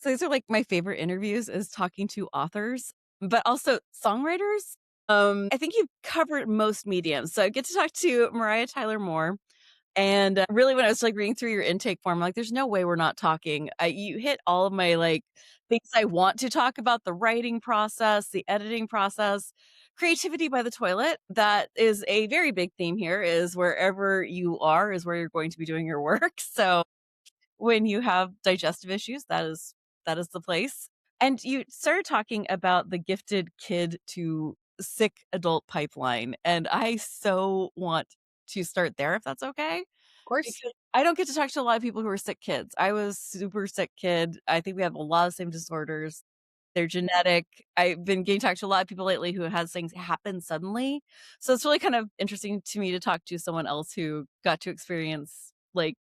So these are like my favorite interviews is talking to authors, but also songwriters. I think you've covered most mediums. So I get to talk to Mariah Tyler Moore. And really, when I was like reading through your intake form, like, there's no way we're not talking. You hit all of my like things I want to talk about: the writing process, the editing process, creativity by the toilet. That is a very big theme here. Is wherever you are is where you're going to be doing your work. So when you have digestive issues, that is the place. And you started talking about the gifted kid to sick adult pipeline, and I so want to start there if that's okay, Course. because I don't get to talk to a lot of people who are sick kids. I was super sick kid. I think we have a lot of same disorders. They're genetic. I've been getting to talk to a lot of people lately who has things happen suddenly. So it's really kind of interesting to me to talk to someone else who got to experience like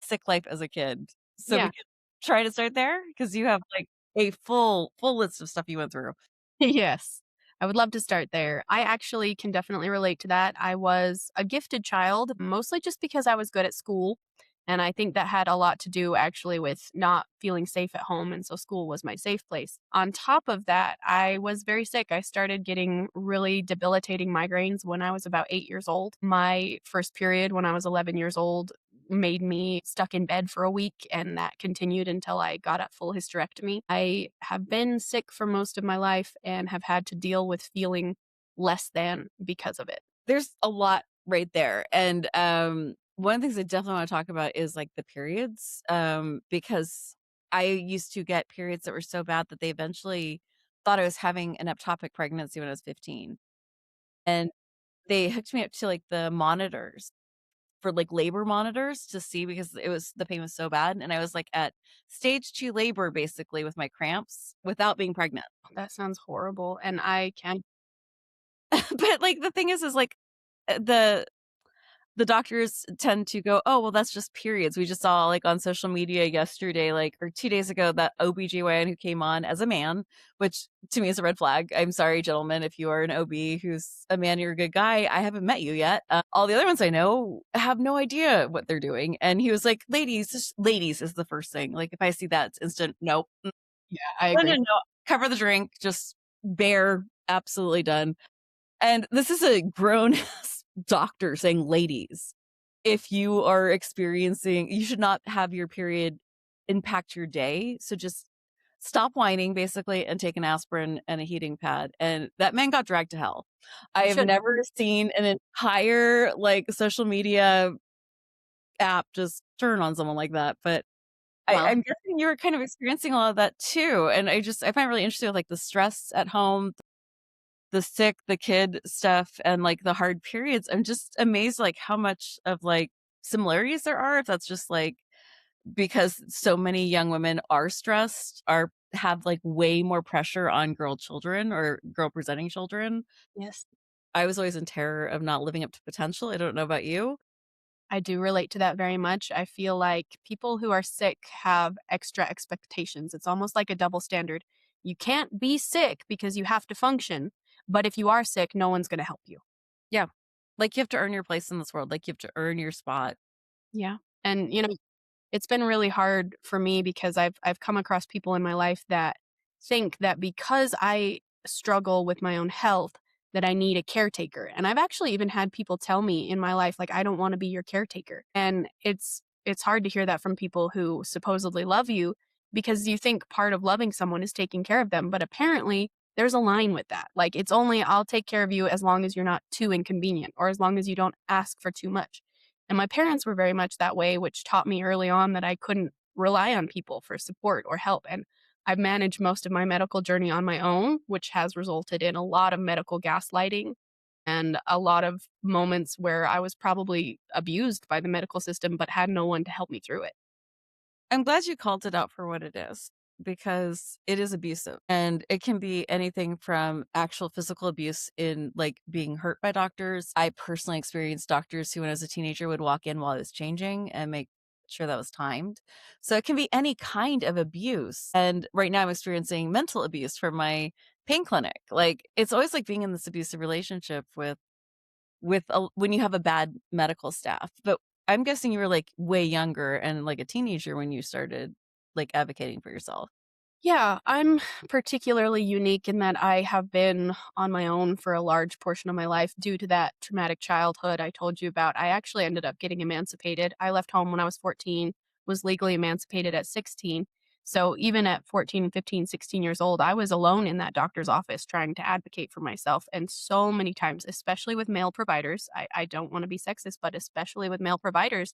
sick life as a kid. So we Yeah. could try to start there because you have, like, a full list of stuff you went through. Yes. I would love to start there. I actually can definitely relate to that. I was a gifted child, mostly just because I was good at school. And I think that had a lot to do actually with not feeling safe at home. And so school was my safe place. On top of that, I was very sick. I started getting really debilitating migraines when I was about 8 years old. My first period when I was 11 years old made me stuck in bed for a week, and that continued until I got a full hysterectomy. I have been sick for most of my life and have had to deal with feeling less than because of it. There's a lot right there, and, one of the things I definitely wanna talk about is, like, the periods, because I used to get periods that were so bad that they eventually thought I was having an ectopic pregnancy when I was 15, and they hooked me up to, like, the monitors for, like, labor monitors to see because the pain was so bad, and I was, like, at stage 2 labor basically with my cramps without being pregnant. That sounds horrible, and I can But, like, the thing is, like, the doctors tend to go, "Oh, well, that's just periods." We just saw, like, on social media yesterday, like, or 2 days ago, that OBGYN who came on as a man, which to me is a red flag. I'm sorry, gentlemen, if you are an OB who's a man, you're a good guy. I haven't met you yet. All the other ones I know have no idea what they're doing, and he was like, "Ladies, just ladies is the first thing." Like, if I see that, it's instant, "Nope. yeah, I No, no, agree. no. Cover the drink, just bear, absolutely done." And this is a grown doctor saying, "Ladies, if you are experiencing you should not have your period impact your day, so just stop whining basically and take an aspirin and a heating pad." And that man got dragged to hell. I He have should. never seen an entire, like, social media app just turn on someone like that, but Well, I'm guessing you were kind of experiencing a lot of that too, and I find it really interesting with, like, the stress at home, the sick, the kid stuff, and, like, the hard periods. I'm just amazed, like, how much of, like, similarities there are, if that's just, like, because so many young women are stressed, are have, like, way more pressure on girl children or girl presenting children. yes. I was always in terror of not living up to potential. I don't know about you. I do relate to that very much. I feel like people who are sick have extra expectations. It's almost like a double standard. You can't be sick because you have to function, but if you are sick, no one's gonna help you. Yeah. Like, you have to earn your place in this world, like, you have to earn your spot. Yeah. And, it's been really hard for me because I've come across people in my life that think that because I struggle with my own health, that I need a caretaker. And I've actually even had people tell me in my life, like, I don't want to be your caretaker. And it's hard to hear that from people who supposedly love you because you think part of loving someone is taking care of them. But apparently there's a line with that. Like, it's only I'll take care of you as long as you're not too inconvenient or as long as you don't ask for too much. And my parents were very much that way, which taught me early on that I couldn't rely on people for support or help. And I've managed most of my medical journey on my own, which has resulted in a lot of medical gaslighting and a lot of moments where I was probably abused by the medical system, but had no one to help me through it. I'm glad you called it out for what it is, because it is abusive, and it can be anything from actual physical abuse in, like, being hurt by doctors. I personally experienced doctors who, when I was a teenager, would walk in while I was changing and make sure that was timed. So it can be any kind of abuse. And right now I'm experiencing mental abuse from my pain clinic. Like, it's always like being in this abusive relationship with a when you have a bad medical staff. But I'm guessing you were, like, way younger and, like, a teenager when you started, like, advocating for yourself. Yeah, I'm particularly unique in that I have been on my own for a large portion of my life due to that traumatic childhood I told you about. I actually ended up getting emancipated. I left home when I was 14, was legally emancipated at 16. So even at 14, 15, 16 years old, I was alone in that doctor's office trying to advocate for myself. And so many times, especially with male providers, I don't want to be sexist, but especially with male providers,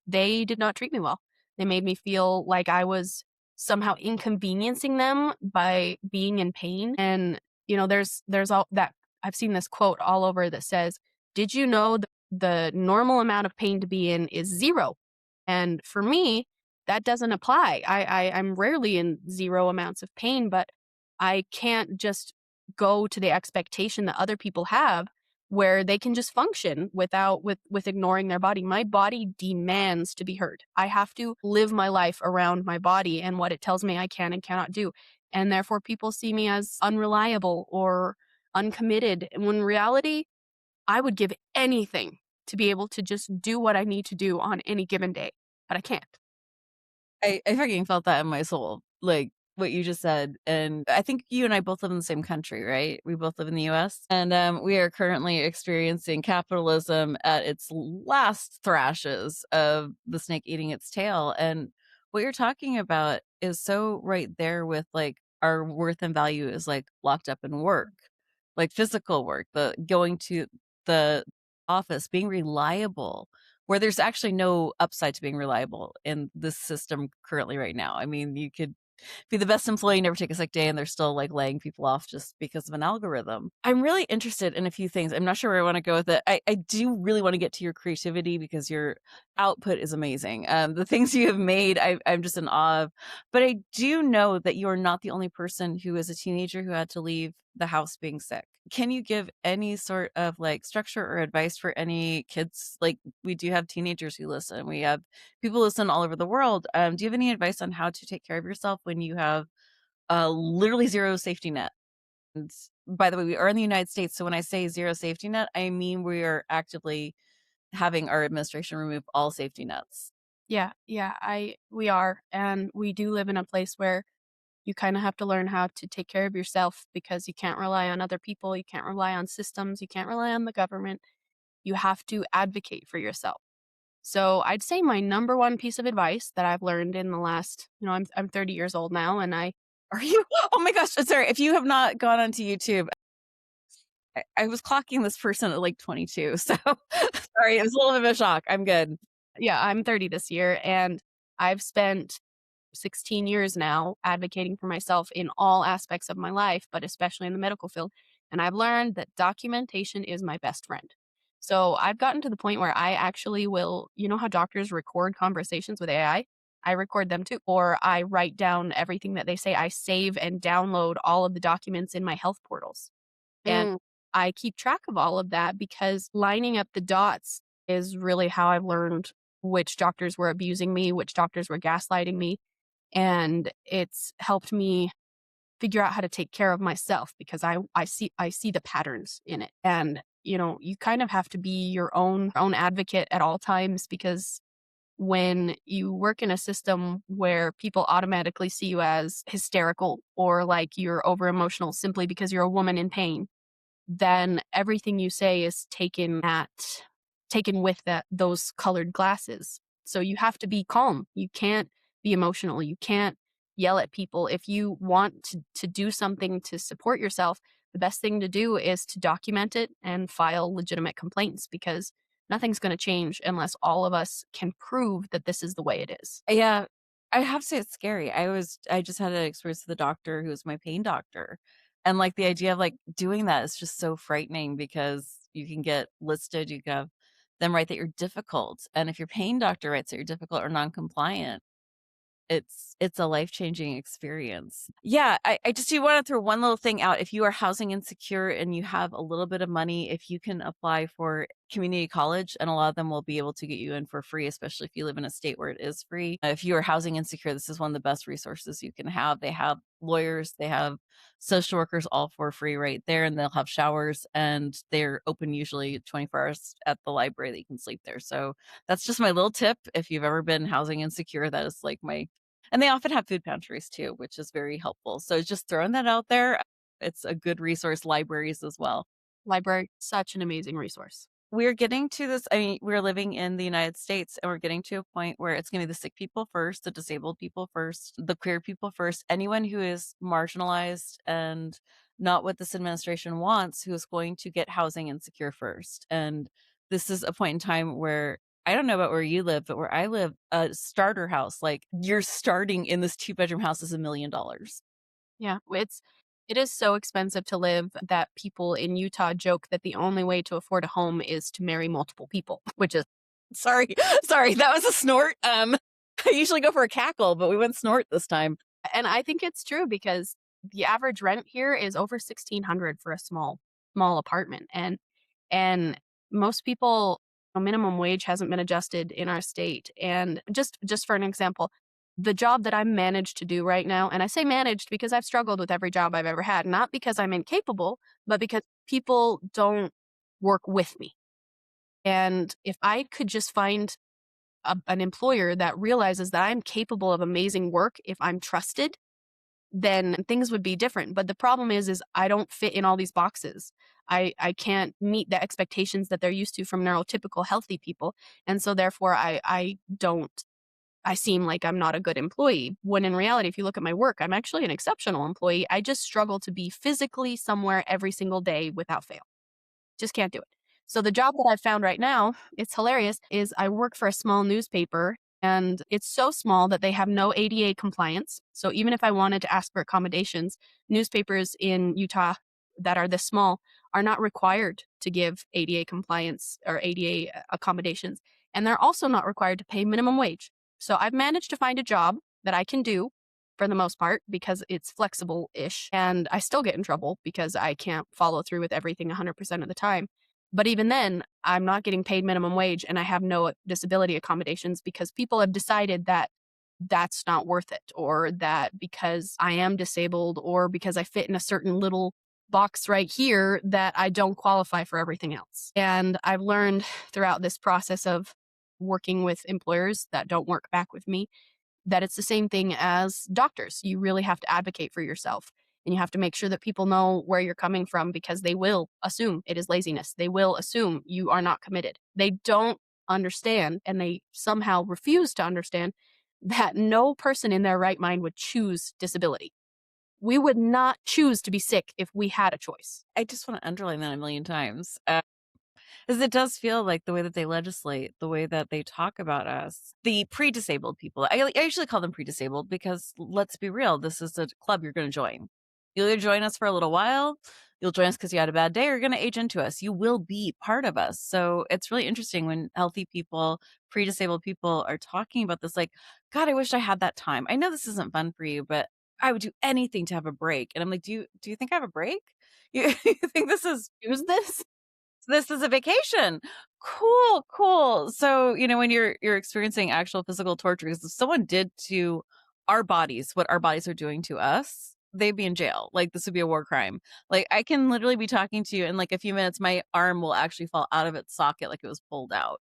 they did not treat me well. They made me feel like I was somehow inconveniencing them by being in pain. And, there's all that I've seen this quote all over that says, "Did you know the normal amount of pain to be in is 0?" And for me, that doesn't apply. I'm rarely in 0 amounts of pain, but I can't just go to the expectation that other people have where they can just function without with ignoring their body. My body demands to be heard. I have to live my life around my body and what it tells me I can and cannot do. And therefore people see me as unreliable or uncommitted. And when in reality, I would give anything to be able to just do what I need to do on any given day, but I can't. I fucking felt that in my soul, like, what you just said, and I think you and I both live in the same country, right? We both live in the US, and, we are currently experiencing capitalism at its last thrashes of the snake eating its tail, and what you're talking about is so right there with, like, our worth and value is, like, locked up in work, like, physical work, the going to the office, being reliable, where there's actually no upside to being reliable in this system currently right now. I mean, you could be the best employee, never take a sick day, and they're still like laying people off just because of an algorithm. I'm really interested in a few things. I'm not sure where I want to go with it. I do really want to get to your creativity because your output is amazing. The things you have made, I'm just in awe of. But I do know that you are not the only person who is a teenager who had to leave the house being sick. Can you give any sort of like structure or advice for any kids? Like, we do have teenagers who listen. We have people listen all over the world. Do you have any advice on how to take care of yourself when you have literally zero safety net? And by the way, we are in the United States, so when I say zero safety net, I mean we are actively having our administration remove all safety nets. Yeah, yeah, I we are, and we do live in a place where you kinda have to learn how to take care of yourself because you can't rely on other people, you can't rely on systems, you can't rely on the government. You have to advocate for yourself. So, I'd say my number 1 piece of advice that I've learned in the last I'm 30 years old now, and I Are you? Oh my gosh! Sorry, if you have not gone onto YouTube, I was clocking this person at like 22. So sorry, it was a little bit of a shock. I'm good. yeah, I'm 30 this year, and I've spent 16 years now advocating for myself in all aspects of my life, but especially in the medical field. And I've learned that documentation is my best friend. So I've gotten to the point where I actually will, you know how doctors record conversations with AI? I record them too. Or I write down everything that they say. I save and download all of the documents in my health portals. And Mm. I keep track of all of that because lining up the dots is really how I've learned which doctors were abusing me, which doctors were gaslighting me, and it's helped me figure out how to take care of myself because I see the patterns in it. And, you kind of have to be your own advocate at all times because when you work in a system where people automatically see you as hysterical or like you're over emotional simply because you're a woman in pain, then everything you say is taken with those colored glasses. So you have to be calm. You can't be emotional. You can't yell at people. If you want to do something to support yourself, the best thing to do is to document it and file legitimate complaints because nothing's going to change unless all of us can prove that this is the way it is. Yeah, I have to say it's scary. I just had an experience with a doctor who was my pain doctor, and, like, the idea of, like, doing that is just so frightening because you can get listed, you can have them write that you're difficult, and if your pain doctor writes that you're difficult or non-compliant, it's a life-changing experience. Yeah, I just do wanna throw one little thing out. If you are housing insecure and you have a little bit of money, if you can apply for community college, and a lot of them will be able to get you in for free, especially if you live in a state where it is free. If you are housing insecure, this is one of the best resources you can have. They have lawyers, they have social workers all for free right there, and they'll have showers, and they're open usually 24 hours at the library that you can sleep there. So that's just my little tip. If you've ever been housing insecure, that is like my And they often have food pantries too, which is very helpful. So just throwing that out there. It's a good resource, libraries as well. Library, such an amazing resource. We're getting to this. I mean, we're living in the United States and we're getting to a point where it's going to be the sick people first, the disabled people first, the queer people first, anyone who is marginalized and not what this administration wants, who is going to get housing insecure first. And this is a point in time where I don't know about where you live, but where I live, a starter house, like you're starting in this two-bedroom house is $1 million. Yeah, it is so expensive to live that people in Utah joke that the only way to afford a home is to marry multiple people, which is Sorry, sorry, that was a snort. I usually go for a cackle, but we went snort this time. and I think it's true because the average rent here is over 1,600 for a small apartment, and most people minimum wage hasn't been adjusted in our state. And just for an example, the job that I managed to do right now, and I say managed because I've struggled with every job I've ever had, not because I'm incapable, but because people don't work with me. And if I could just find an employer that realizes that I'm capable of amazing work if I'm trusted, then things would be different. But the problem is I don't fit in all these boxes. I can't meet the expectations that they're used to from neurotypical healthy people. And so therefore I don't I seem like I'm not a good employee. When in reality, if you look at my work, I'm actually an exceptional employee. I just struggle to be physically somewhere every single day without fail. Just can't do it. So the job that I've found right now, it's hilarious, is I work for a small newspaper and it's so small that they have no ADA compliance. So even if I wanted to ask for accommodations, newspapers in Utah that are this small are not required to give ADA compliance or ADA accommodations. And they're also not required to pay minimum wage. So I've managed to find a job that I can do for the most part because it's flexible ish. And I still get in trouble because I can't follow through with everything 100% of the time. But even then, I'm not getting paid minimum wage and I have no disability accommodations because people have decided that that's not worth it, or that because I am disabled or because I fit in a certain little box right here that I don't qualify for everything else. And I've learned throughout this process of working with employers that don't work back with me that it's the same thing as doctors. You really have to advocate for yourself and you have to make sure that people know where you're coming from because they will assume it is laziness. They will assume you are not committed. They don't understand and they somehow refuse to understand that no person in their right mind would choose disability. We would not choose to be sick if we had a choice. I just want to underline that a million times. 'Cause it does feel like the way that they legislate, the way that they talk about us, the pre-disabled people. I usually call them pre-disabled because let's be real, this is a club you're gonna join. You'll either join us for a little while, you'll join us because you had a bad day, or you're gonna age into us. You will be part of us. So it's really interesting when healthy people, pre-disabled people are talking about this, like, "God, I wish I had that time. I know this isn't fun for you, but I would do anything to have a break." And I'm like, "Do you think I have a break? You think this is Use this? this is a vacation. Cool, cool. So, when you're experiencing actual physical torture, because if someone did to our bodies what our bodies are doing to us, they'd be in jail. Like this would be a war crime. Like I can literally be talking to you in like a few minutes, my arm will actually fall out of its socket like it was pulled out.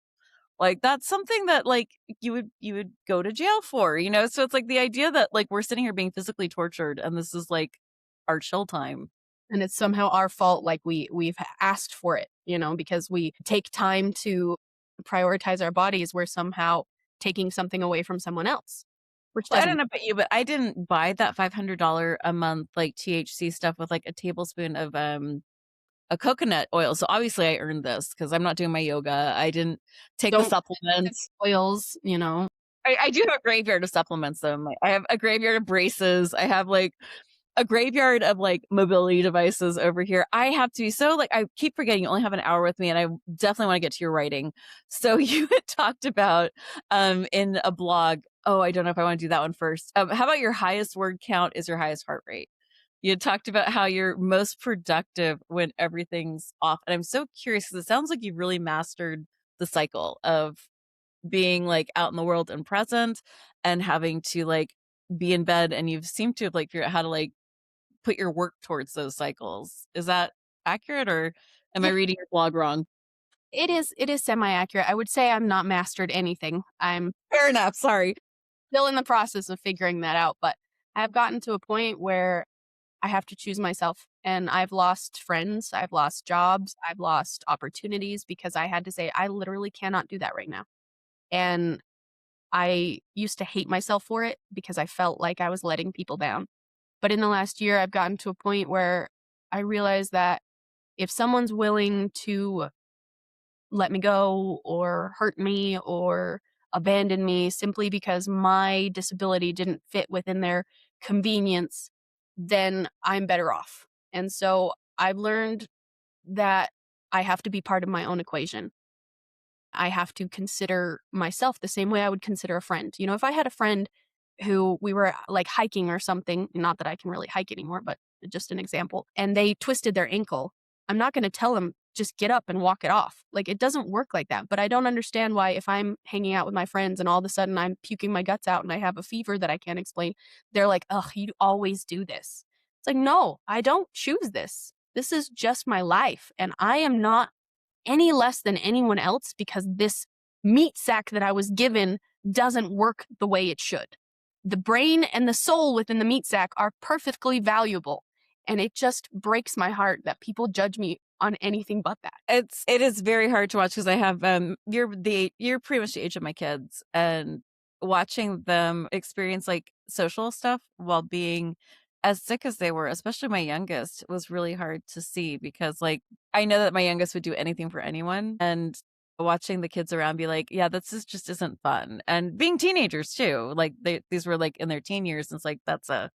Like that's something that like you would go to jail for. So it's like the idea that like we're sitting here being physically tortured and this is like our chill time. And it's somehow our fault, like we've asked for it, because we take time to prioritize our bodies, we're somehow taking something away from someone else, which Well, I don't doesn't. know about you, but I didn't buy that $500 a month, like, THC stuff with, like, a tablespoon of, a coconut oil, so obviously I earned this because 'cause I'm not doing my yoga, I didn't take the Don't supplements. oils. I do have a graveyard of supplements, though, I have a graveyard of braces, I have, like, a graveyard of, like, mobility devices over here. I have to so, like, I keep forgetting you only have an hour with me, and I definitely wanna get to your writing. So you had talked about, in a blog oh, I don't know if I wanna do that one first. How about your highest word count is your highest heart rate? You had talked about how you're most productive when everything's off, and I'm so curious because it sounds like you've really mastered the cycle of being, like, out in the world and present and having to, like, be in bed, and you've seemed to have, like, figured out how to, like, put your work towards those cycles. Is that accurate, or am I Yeah, reading your blog wrong? it is semi-accurate. I would say I'm not mastered anything. I'm Fair enough, sorry. still in the process of figuring that out, but I've gotten to a point where I have to choose myself, and I've lost friends, I've lost jobs, I've lost opportunities because I had to say, "I literally cannot do that right now." And I used to hate myself for it because I felt like I was letting people down. But in the last year, I've gotten to a point where I realize that if someone's willing to let me go or hurt me or abandon me simply because my disability didn't fit within their convenience, then I'm better off. And so I've learned that I have to be part of my own equation. I have to consider myself the same way I would consider a friend. You know, if I had a friend who we were like hiking or something, not that I can really hike anymore, but just an example, and they twisted their ankle, I'm not going to tell them just get up and walk it off. Like it doesn't work like that. But I don't understand why if I'm hanging out with my friends and all of a sudden I'm puking my guts out and I have a fever that I can't explain, they're like, "Ugh, you always do this." It's like, "No, I don't choose this. This is just my life and I am not any less than anyone else because this meat sack that I was given doesn't work the way it should. The brain and the soul within the meat sack are perfectly valuable. And it just breaks my heart that people judge me on anything but that." It is very hard to watch because I have you're pretty much the age of my kids, and watching them experience like social stuff while being as sick as they were, especially my youngest, was really hard to see because like I know that my youngest would do anything for anyone, and watching the kids around be like, yeah, just isn't fun. And being teenagers too, like these were like in their teen years, and it's like that's a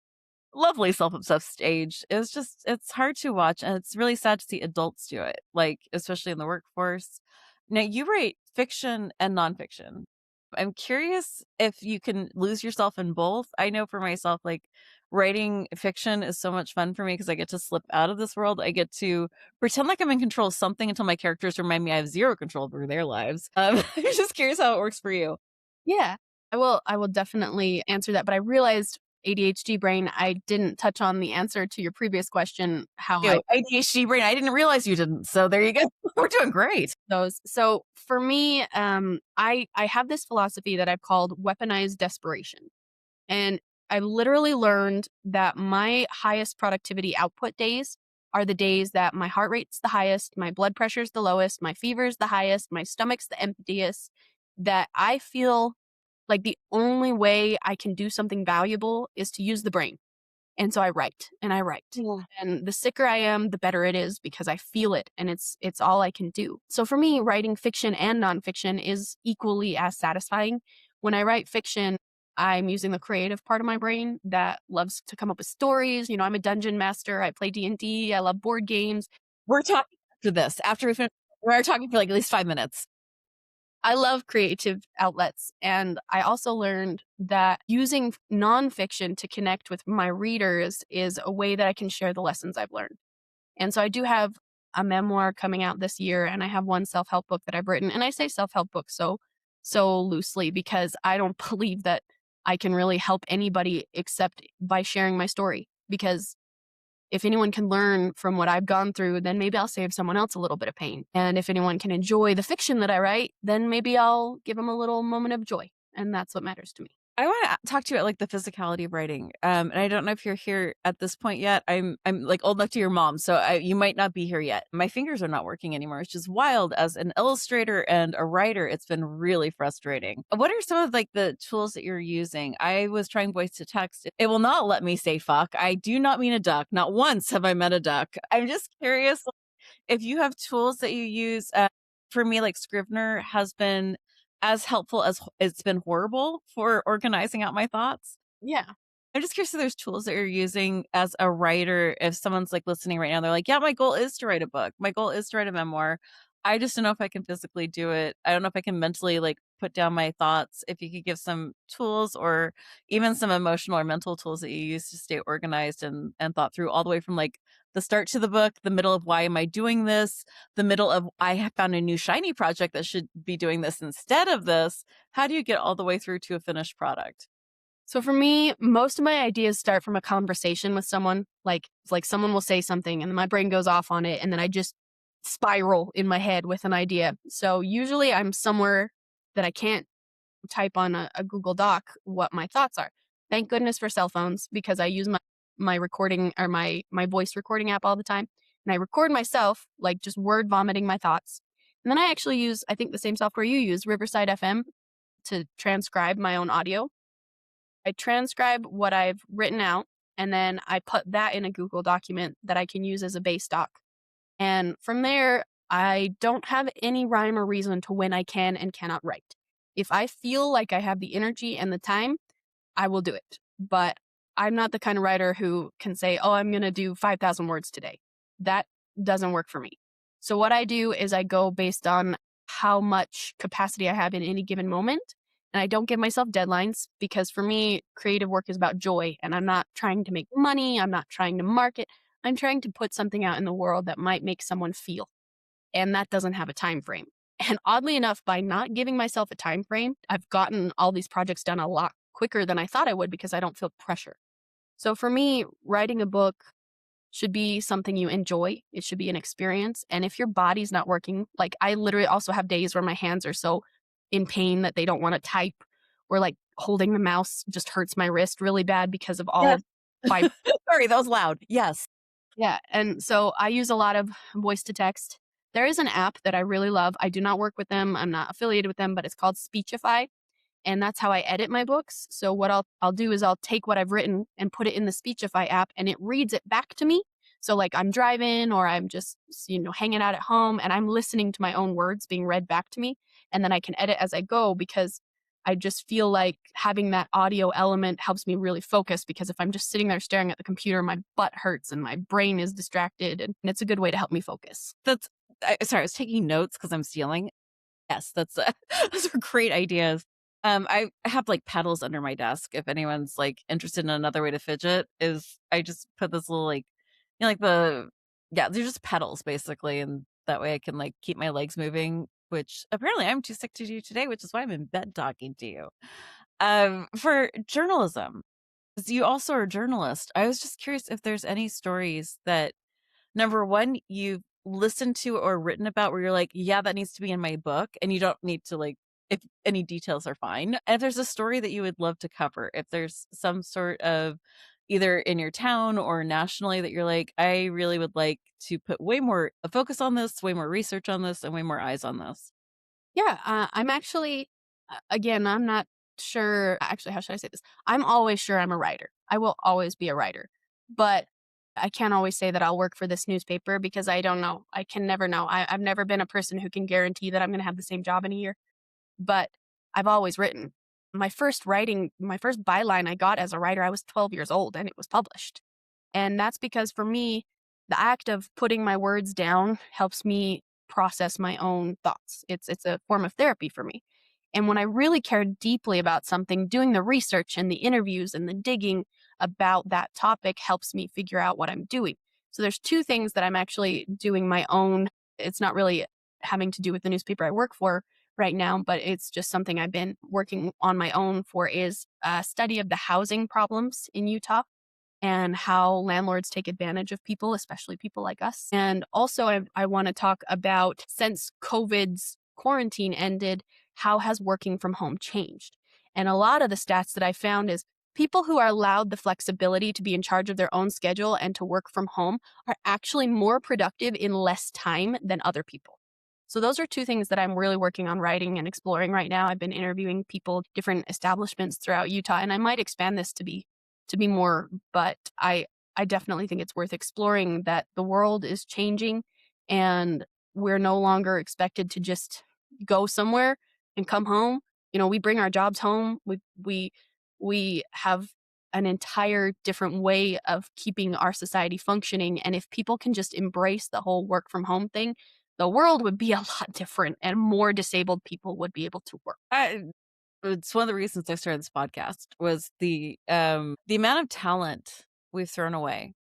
lovely self-obsessed stage. It's hard to watch, and it's really sad to see adults do it, like, especially in the workforce. Now, you write fiction and nonfiction. I'm curious if you can lose yourself in both. I know for myself, like, writing fiction is so much fun for me because I get to slip out of this world. I get to pretend like I'm in control of something until my characters remind me I have zero control over their lives. I'm just curious how it works for you. Yeah, I will definitely answer that. But I realized ADHD brain, I didn't touch on the answer to your previous question, how I You ADHD brain, I didn't realize you didn't, so there you go. We're doing great. those. So for me, I have this philosophy that I've called weaponized desperation. And I literally learned that my highest productivity output days are the days that my heart rate's the highest, my blood pressure's the lowest, my fever's the highest, my stomach's the emptiest, that I feel like the only way I can do something valuable is to use the brain. And so I write and I write. Yeah. And the sicker I am, the better it is because I feel it and it's all I can do. So for me, writing fiction and nonfiction is equally as satisfying. When I write fiction, I'm using the creative part of my brain that loves to come up with stories. You know, I'm a dungeon master. I play D&D. I love board games. We're talking after this. After we finish, we're talking for like at least 5 minutes. I love creative outlets. And I also learned that using nonfiction to connect with my readers is a way that I can share the lessons I've learned. And so I do have a memoir coming out this year, and I have one self-help book that I've written. And I say self-help book so loosely because I don't believe that I can really help anybody except by sharing my story. Because if anyone can learn from what I've gone through, then maybe I'll save someone else a little bit of pain. And if anyone can enjoy the fiction that I write, then maybe I'll give them a little moment of joy. And that's what matters to me. I wanna talk to you about, like, the physicality of writing, and I don't know if you're here at this point yet. I'm, like, old enough to your mom, so you might not be here yet. My fingers are not working anymore, which is wild. As an illustrator and a writer, it's been really frustrating. What are some of, like, the tools that you're using? I was trying voice to text. It will not let me say "fuck." I do not mean a duck. Not once have I met a duck. I'm just curious if you have tools that you use. For me, like Scrivener has been as helpful as it's been horrible for organizing out my thoughts. Yeah. I'm just curious if there's tools that you're using as a writer. If someone's like listening right now, they're like, yeah, my goal is to write a book. My goal is to write a memoir. I just don't know if I can physically do it. I don't know if I can mentally like put down my thoughts. If you could give some tools or even some emotional or mental tools that you use to stay organized and thought through all the way from like the start to the book, the middle of why am I doing this, the middle of I have found a new shiny project that should be doing this instead of this. How do you get all the way through to a finished product? So for me, most of my ideas start from a conversation with someone. Like someone will say something and my brain goes off on it and then I just spiral in my head with an idea. So usually I'm somewhere that I can't type on a Google Doc what my thoughts are. Thank goodness for cell phones because I use my recording or my voice recording app all the time. And I record myself, like just word vomiting my thoughts. And then I actually use, I think the same software you use, Riverside FM, to transcribe my own audio. I transcribe what I've written out, and then I put that in a Google document that I can use as a base doc. And from there, I don't have any rhyme or reason to when I can and cannot write. If I feel like I have the energy and the time, I will do it. But I'm not the kind of writer who can say, oh, I'm going to do 5,000 words today. That doesn't work for me. So what I do is I go based on how much capacity I have in any given moment. And I don't give myself deadlines because for me, creative work is about joy. And I'm not trying to make money. I'm not trying to market. I'm trying to put something out in the world that might make someone feel. And that doesn't have a time frame. And oddly enough, by not giving myself a time frame, I've gotten all these projects done a lot quicker than I thought I would because I don't feel pressure. So for me, writing a book should be something you enjoy. It should be an experience. And if your body's not working, like I literally also have days where my hands are so in pain that they don't want to type, or like holding the mouse just hurts my wrist really bad because of Yes. all vib. Sorry, that was loud. Yes. Yeah. And so I use a lot of voice to text. There is an app that I really love. I do not work with them. I'm not affiliated with them, but it's called Speechify. And that's how I edit my books. So what I'll do is I'll take what I've written and put it in the Speechify app and it reads it back to me. So like I'm driving or I'm just, hanging out at home and I'm listening to my own words being read back to me. And then I can edit as I go because I just feel like having that audio element helps me really focus because if I'm just sitting there staring at the computer, my butt hurts and my brain is distracted and it's a good way to help me focus. Sorry, I was taking notes because I'm stealing. Yes, that's those are great ideas. I have like pedals under my desk. If anyone's like interested in another way to fidget, is I just put this little like, like yeah, they're just pedals basically, and that way I can like keep my legs moving. Which apparently I'm too sick to do today, which is why I'm in bed talking to you. For journalism, 'cause you also are a journalist. I was just curious if there's any stories that number one, you've listened to or written about where you're like, yeah, that needs to be in my book. And you don't need to like, if any details are fine. And if there's a story that you would love to cover, if there's some sort of either in your town or nationally that you're like, I really would like to put way more a focus on this, way more research on this, and way more eyes on this. Yeah, I'm actually, again, I'm not sure. Actually, how should I say this? I'm always sure I'm a writer. I will always be a writer. But I can't always say that I'll work for this newspaper because I don't know. I can never know. I've never been a person who can guarantee that I'm going to have the same job in a year, but I've always written. My first byline I got as a writer, I was 12 years old and it was published. And that's because for me, the act of putting my words down helps me process my own thoughts. It's a form of therapy for me. And when I really care deeply about something, doing the research and the interviews and the digging about that topic helps me figure out what I'm doing. So there's two things that I'm actually doing my own. It's not really having to do with the newspaper I work for right now, but it's just something I've been working on my own for is a study of the housing problems in Utah and how landlords take advantage of people, especially people like us. And also, I want to talk about since COVID's quarantine ended, how has working from home changed? And a lot of the stats that I found is people who are allowed the flexibility to be in charge of their own schedule and to work from home are actually more productive in less time than other people. So those are two things that I'm really working on writing and exploring right now. I've been interviewing people, different establishments throughout Utah, and I might expand this to be more, but I definitely think it's worth exploring that the world is changing and we're no longer expected to just go somewhere and come home. We bring our jobs home. We have an entire different way of keeping our society functioning. And if people can just embrace the whole work from home thing, the world would be a lot different and more disabled people would be able to work. It's one of the reasons I started this podcast was the amount of talent we've thrown away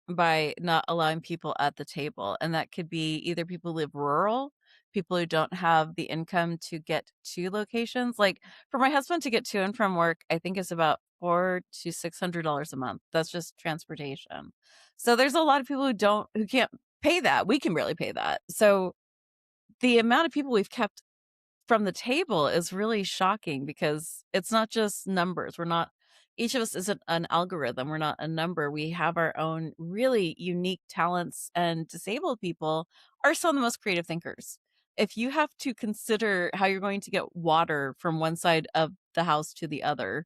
by not allowing people at the table. And that could be either people who live rural, people who don't have the income to get to locations. Like for my husband to get to and from work, I think is about $400 to $600 a month. That's just transportation. So there's a lot of people who can't pay that. We can barely pay that. So the amount of people we've kept from the table is really shocking because it's not just numbers. We're not each of us isn't an algorithm. We're not a number. We have our own really unique talents, and disabled people are some of the most creative thinkers. If you have to consider how you're going to get water from one side of the house to the other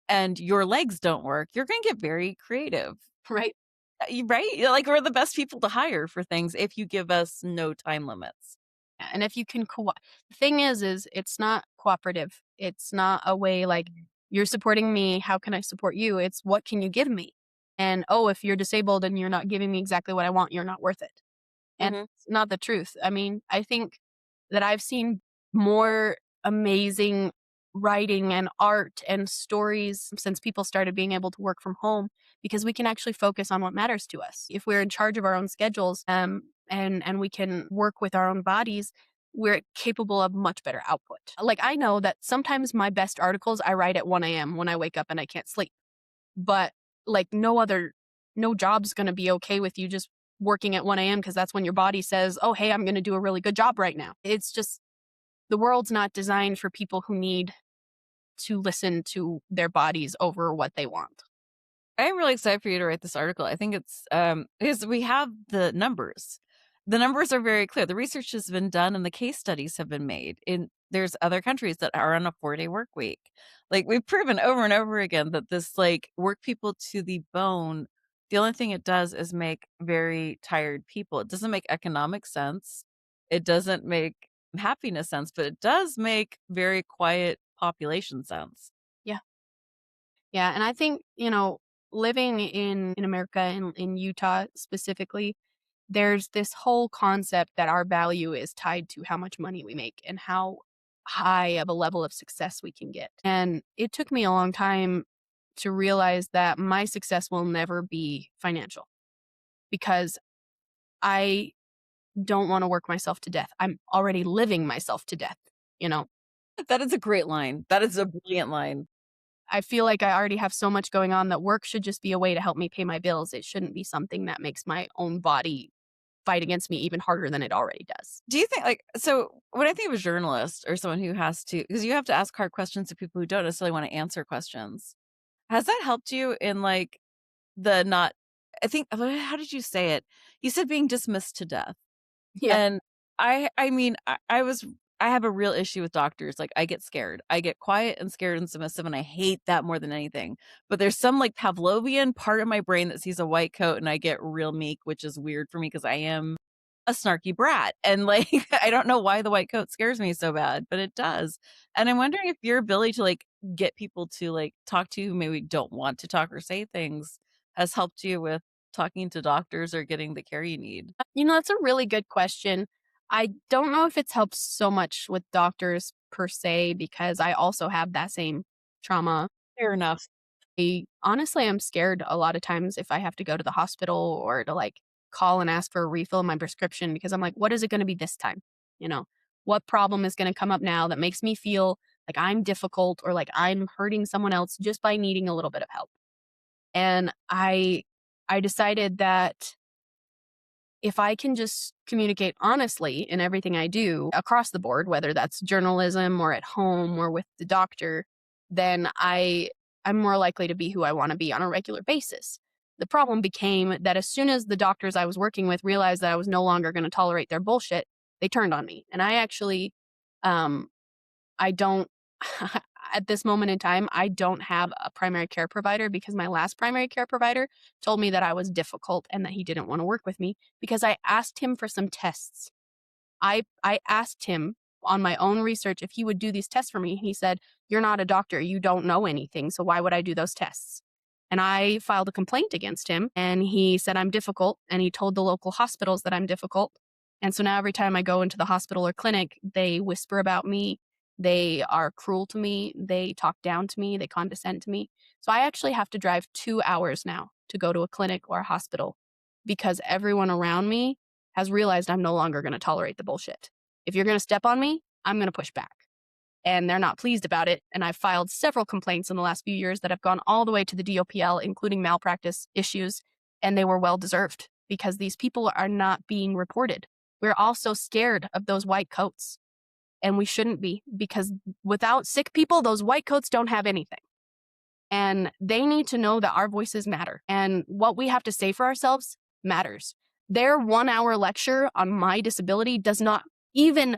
and your legs don't work, you're going to get very creative. right? Right? Like, we're the best people to hire for things if you give us no time limits. And if you can the thing is it's not cooperative. It's not a way like you're supporting me, how can I support you? It's what can you give me? And oh, if you're disabled and you're not giving me exactly what I want, you're not worth it. And Mhm. it's not the truth. I mean, I think that I've seen more amazing writing and art and stories since people started being able to work from home because we can actually focus on what matters to us. If we're in charge of our own schedules, and we can work with our own bodies, we're capable of much better output. Like I know that sometimes my best articles I write at 1 a.m. when I wake up and I can't sleep. But like no job's going to be okay with you just working at 1 a.m. because that's when your body says, "Oh, hey, I'm going to do a really good job right now." It's just the world's not designed for people who need to listen to their bodies over what they want. I'm really excited for you to write this article. I think it's because we have the numbers. The numbers are very clear. The research has been done and the case studies have been made. In there's other countries that are on a 4-day work week. Like, we've proven over and over again that this like work people to the bone. The only thing it does is make very tired people. It doesn't make economic sense. It doesn't make happiness sense, but it does make very quiet population sense. Yeah. Yeah, and I think, living in America in Utah specifically, there's this whole concept that our value is tied to how much money we make and how high of a level of success we can get. And it took me a long time to realize that my success will never be financial because I don't want to work myself to death. I'm already living myself to death, you know. That is a great line. That is a brilliant line. I feel like I already have so much going on that work should just be a way to help me pay my bills. It shouldn't be something that makes my own body fight against me even harder than it already does. Do you think, like, so when I think of a journalist or someone who has to, because you have to ask hard questions to people who don't necessarily want to answer questions. Has that helped you in like the not, I think, how did you say it? You said being dismissed to death. Yeah. And I mean, I have a real issue with doctors. Like, I get scared. I get quiet and scared and submissive, and I hate that more than anything. But there's some like Pavlovian part of my brain that sees a white coat and I get real meek, which is weird for me because I am a snarky brat. And like, I don't know why the white coat scares me so bad, but it does. And I'm wondering if your ability to like get people to like talk to you who maybe don't want to talk or say things has helped you with talking to doctors or getting the care you need. That's a really good question. I don't know if it's helped so much with doctors per se because I also have that same trauma. Fair enough. Honestly, I'm scared a lot of times if I have to go to the hospital or to like call and ask for a refill of my prescription because I'm like, what is it going to be this time? You know, what problem is going to come up now that makes me feel like I'm difficult or like I'm hurting someone else just by needing a little bit of help? And I decided that if I can just communicate honestly in everything I do across the board, whether that's journalism or at home or with the doctor, then I'm more likely to be who I want to be on a regular basis. The problem became that as soon as the doctors I was working with realized that I was no longer going to tolerate their bullshit, they turned on me. And I actually um I don't at this moment in time, I don't have a primary care provider because my last primary care provider told me that I was difficult and that he didn't want to work with me because I asked him for some tests. I asked him on my own research if he would do these tests for me. He said, "You're not a doctor. You don't know anything. So why would I do those tests?" And I filed a complaint against him and he said I'm difficult and he told the local hospitals that I'm difficult. And so now every time I go into the hospital or clinic, they whisper about me. They are cruel to me. They talk down to me. They condescend to me. So I actually have to drive 2 hours now to go to a clinic or a hospital because everyone around me has realized I'm no longer going to tolerate the bullshit. If you're going to step on me, I'm going to push back. And they're not pleased about it. And I've filed several complaints in the last few years that have gone all the way to the DOPL, including malpractice issues. And they were well deserved because these people are not being reported. We're all so scared of those white coats. and we shouldn't be, because without sick people, those white coats don't have anything. And they need to know that our voices matter and what we have to say for ourselves matters. Their 1 hour lecture on my disability does not even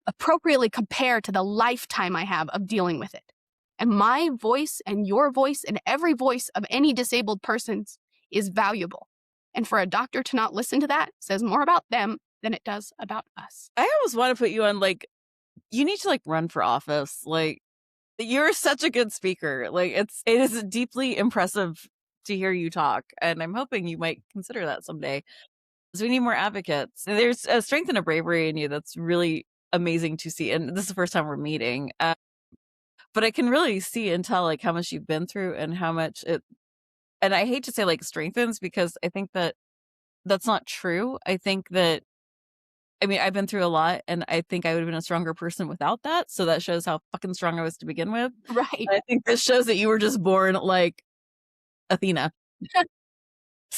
appropriately compare to the lifetime I have of dealing with it. And my voice and your voice and every voice of any disabled person's is valuable. And for a doctor to not listen to that says more about them than it does about us. I almost want to put you on like, you need to like run for office. Like, you're such a good speaker. Like, it is deeply impressive to hear you talk, and I'm hoping you might consider that someday. Because we need more advocates. There's a strength and a bravery in you that's really amazing to see. And this is the first time we're meeting, but I can really see and tell like how much you've been through and how much it. And I hate to say like strengthens, because I think that that's not true. I think that, I mean, I've been through a lot, and I think I would have been a stronger person without that. So that shows how fucking strong I was to begin with. Right. I think this shows that you were just born like Athena.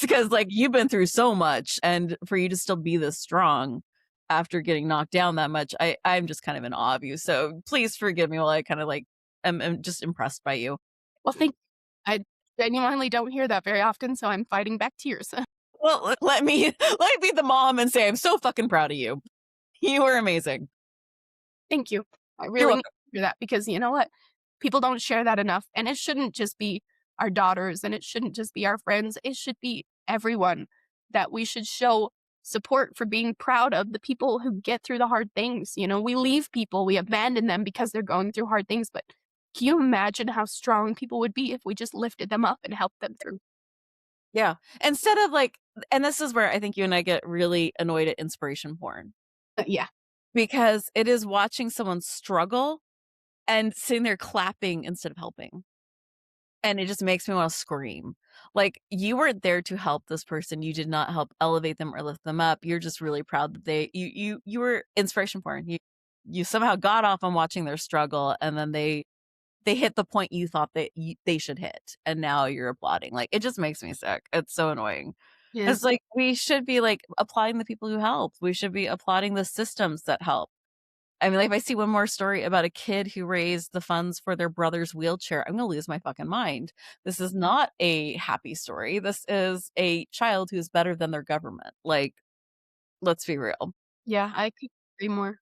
Because like you've been through so much, and for you to still be this strong after getting knocked down that much, I'm just kind of in awe of you. So please forgive me while I kind of like am just impressed by you. Well, I genuinely don't hear that very often, so I'm fighting back tears. Well, let me let me be the mom and say I'm so fucking proud of you. You were amazing. Thank you. I You're really need welcome. to hear that, because you know what? People don't share that enough. And it shouldn't just be our daughters and it shouldn't just be our friends. It should be everyone, that we should show support for being proud of the people who get through the hard things. You know, we leave people, we abandon them because they're going through hard things. But can you imagine how strong people would be if we just lifted them up and helped them through? Yeah. Instead of like, and this is where I think you and I get really annoyed at inspiration porn, Yeah. because it is watching someone struggle and sitting there clapping instead of helping. And it just makes me want to scream. Like, you weren't there to help this person. You did not help elevate them or lift them up. You're just really proud that you were inspiration porn. You somehow got off on watching their struggle, and then they hit the point you thought that they should hit, and now you're applauding. Like, it just makes me sick. It's so annoying. Yeah. It's like we should be like applauding the people who help. We should be applauding the systems that help. I mean, like, if I see one more story about a kid who raised the funds for their brother's wheelchair, I'm gonna lose my fucking mind. This is not a happy story. This is a child who's better than their government. Like, let's be real. Yeah, I could agree more.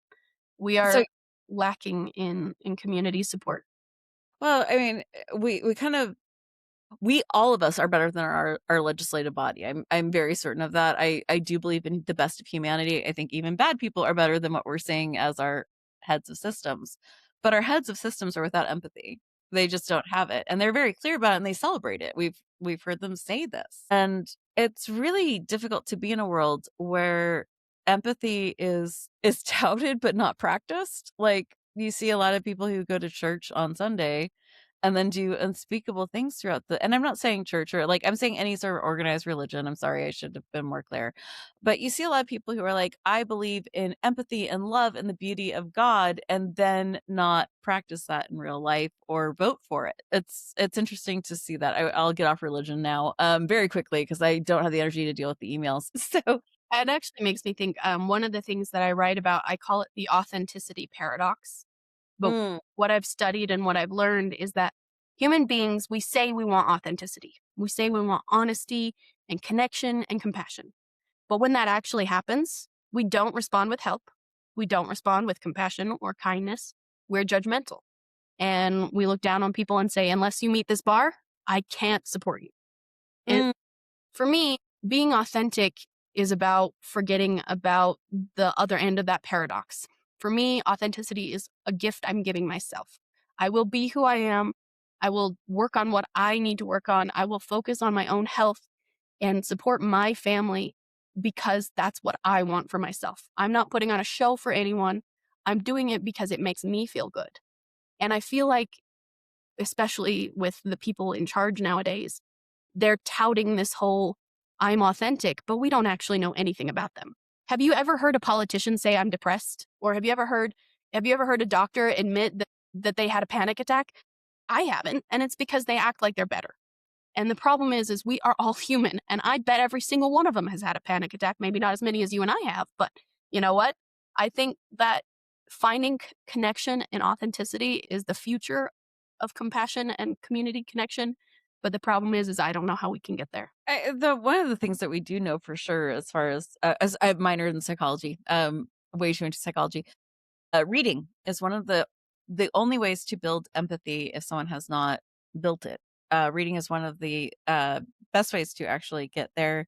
We So, are lacking in community support. well, I mean, we kind of, we all of us are better than our legislative body. I'm very certain of that. I do believe in the best of humanity. I think even bad people are better than what we're seeing as our heads of systems. But our heads of systems are without empathy. They just don't have it. And they're very clear about it, and they celebrate it. We've heard them say this. And it's really difficult to be in a world where empathy is touted but not practiced. Like, you see a lot of people who go to church on Sunday and then do unspeakable things throughout the, and I'm not saying church, or like I'm saying any sort of organized religion. I'm sorry, I should have been more clear. But you see a lot of people who are like, I believe in empathy and love and the beauty of God, and then not practice that in real life or vote for it. It's interesting to see that. I'll get off religion now very quickly, because I don't have the energy to deal with the emails. So It actually makes me think, one of the things that I write about, I call it the authenticity paradox. But mm, what I've studied and what I've learned is that human beings, we say we want authenticity. We say we want honesty and connection and compassion. But when that actually happens, we don't respond with help. We don't respond with compassion or kindness. We're judgmental. And we look down on people and say, unless you meet this bar, I can't support you. And mm, for me, being authentic is about forgetting about the other end of that paradox. For me, authenticity is a gift I'm giving myself. I will be who I am. I will work on what I need to work on. I will focus on my own health and support my family, because that's what I want for myself. I'm not putting on a show for anyone. I'm doing it because it makes me feel good. And I feel like, especially with the people in charge nowadays, they're touting this whole I'm authentic, but we don't actually know anything about them. Have you ever heard a politician say I'm depressed? Or have you ever heard a doctor admit that they had a panic attack? I haven't, and it's because they act like they're better. And the problem is we are all human, and I bet every single one of them has had a panic attack, maybe not as many as you and I have, but you know what? I think that finding connection and authenticity is the future of compassion and community connection. But the problem is I don't know how we can get there. The one of the things that we do know for sure, as I minored in psychology, way too into psychology, reading is one of the only ways to build empathy if someone has not built it. Reading is one of the best ways to actually get there.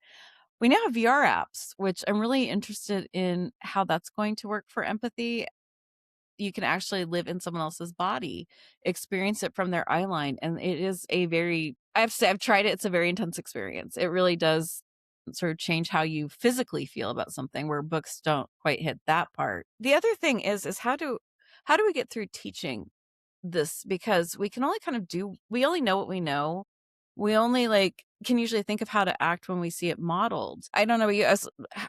We now have VR apps, which I'm really interested in how that's going to work for empathy. You can actually live in someone else's body, experience it from their eye line, and it is a very I have to say I've tried it, it's a very intense experience. It really does sort of change how you physically feel about something where books don't quite hit that part. The other thing is how do we get through teaching this? Because we can only kind of do we only know what we know. We only, like, can usually think of how to act when we see it modeled. I don't know about you,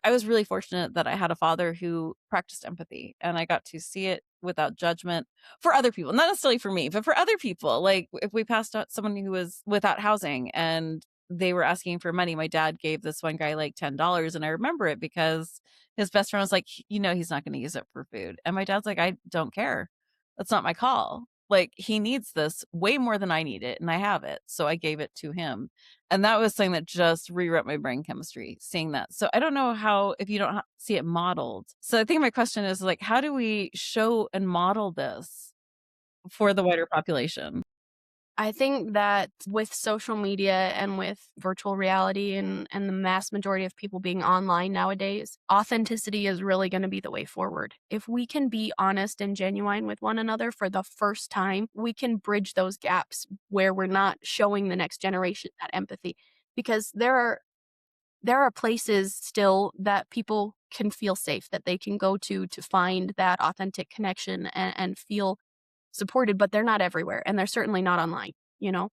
I was really fortunate that I had a father who practiced empathy, and I got to see it without judgment for other people, not necessarily for me, but for other people. Like, if we passed out someone who was without housing and they were asking for money, my dad gave this one guy, like, $10, and I remember it because his best friend was like, he's not gonna use it for food." And my dad's like, "I don't care. That's not my call. Like, he needs this way more than I need it, and I have it, so I gave it to him." And that was something that just rewrote my brain chemistry, seeing that. So I don't know how if you don't see it modeled. So I think my question is, like, how do we show and model this for the wider population? I think that with social media and with virtual reality and the mass majority of people being online nowadays, authenticity is really going to be the way forward. If we can be honest and genuine with one another for the first time, we can bridge those gaps where we're not showing the next generation that empathy. Because there are places still that people can feel safe, that they can go to find that authentic connection and feel supported, but they're not everywhere, and they're certainly not online, you know?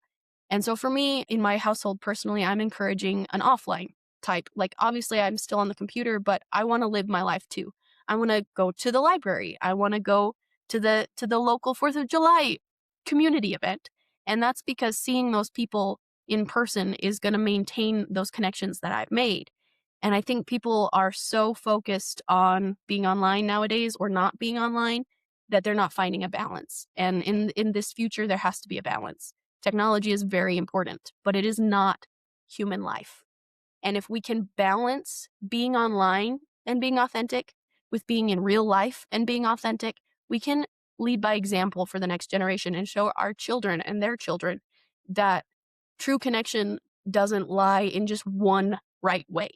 And so for me, in my household personally, I'm encouraging an offline type. Like, obviously, I'm still on the computer, but I want to live my life too. I want to go to the library. I want to go to the local 4th of July community event. And that's because seeing those people in person is going to maintain those connections that I've made. And I think people are so focused on being online nowadays or not being online that they're not finding a balance. And in this future, there has to be a balance. Technology is very important, but it is not human life. And if we can balance being online and being authentic with being in real life and being authentic, we can lead by example for the next generation and show our children and their children that true connection doesn't lie in just one right way.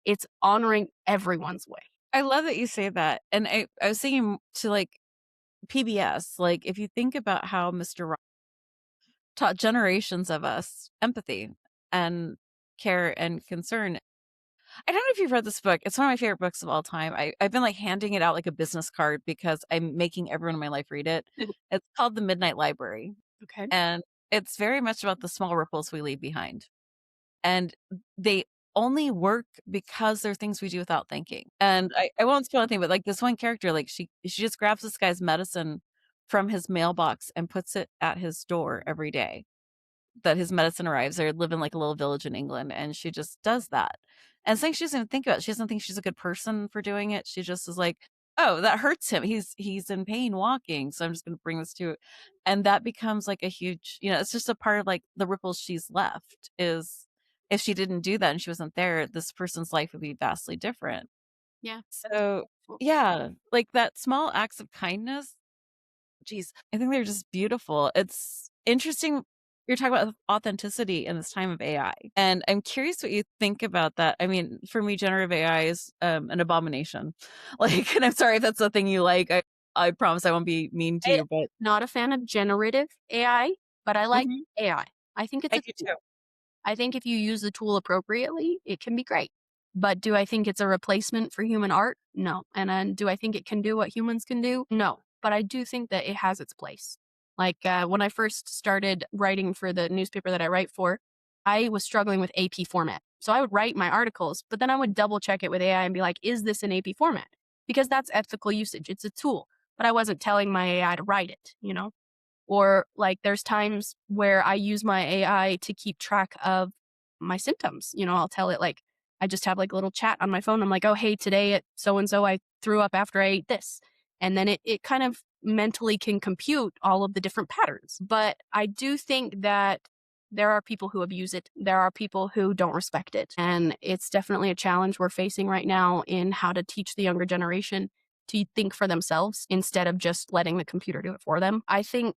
It's honoring everyone's way. I love that you say that, and I was thinking to, like, PBS, like, if you think about how Mr. Rogers taught generations of us empathy and care and concern. I don't know if you've read this book. It's one of my favorite books of all time. I've been, like, handing it out like a business card because I'm making everyone in my life read it. It's called The Midnight Library, Okay. and it's very much about the small ripples we leave behind. And they only work because they're things we do without thinking. And I won't spoil anything, but, like, this one character, like, she just grabs this guy's medicine from his mailbox and puts it at his door every day that his medicine arrives. They live in, like, a little village in England, and she just does that. And it's like she doesn't even think about it. She doesn't think she's a good person for doing it. She just is like, "Oh, that hurts him. He's in pain walking, so I'm just gonna bring this to it." And that becomes, like, a huge, it's just a part of, like, the ripples she's left is if she didn't do that and she wasn't there, this person's life would be vastly different. Yeah, that's So, beautiful. yeah, like, that small acts of kindness, geez, I think they're just beautiful. It's interesting you're talking about authenticity in this time of AI, and I'm curious what you think about that. I mean, for me, generative AI is, an abomination. Like, and I'm sorry if that's the thing you like. I promise I won't be mean to I you, but not a fan of generative AI, but I like Mhm. AI. I think it's I a do tool. too. I think if you use the tool appropriately, it can be great. But do I think it's a replacement for human art? No. And then do I think it can do what humans can do? No. But I do think that it has its place. Like when I first started writing for the newspaper that I write for, I was struggling with AP format. So I would write my articles, but then I would double check it with AI and be like, is this an AP format? Because that's ethical usage. It's a tool. But I wasn't telling my AI to write it, you know? Or like there's times where I use my AI to keep track of my symptoms. I'll tell it like I just have like a little chat on my phone. I'm like, "Oh, hey, today at so and so I threw up after I ate this." And then it kind of mentally can compute all of the different patterns. But I do think that there are people who abuse it. There are people who don't respect it. And it's definitely a challenge we're facing right now in how to teach the younger generation to think for themselves instead of just letting the computer do it for them. I think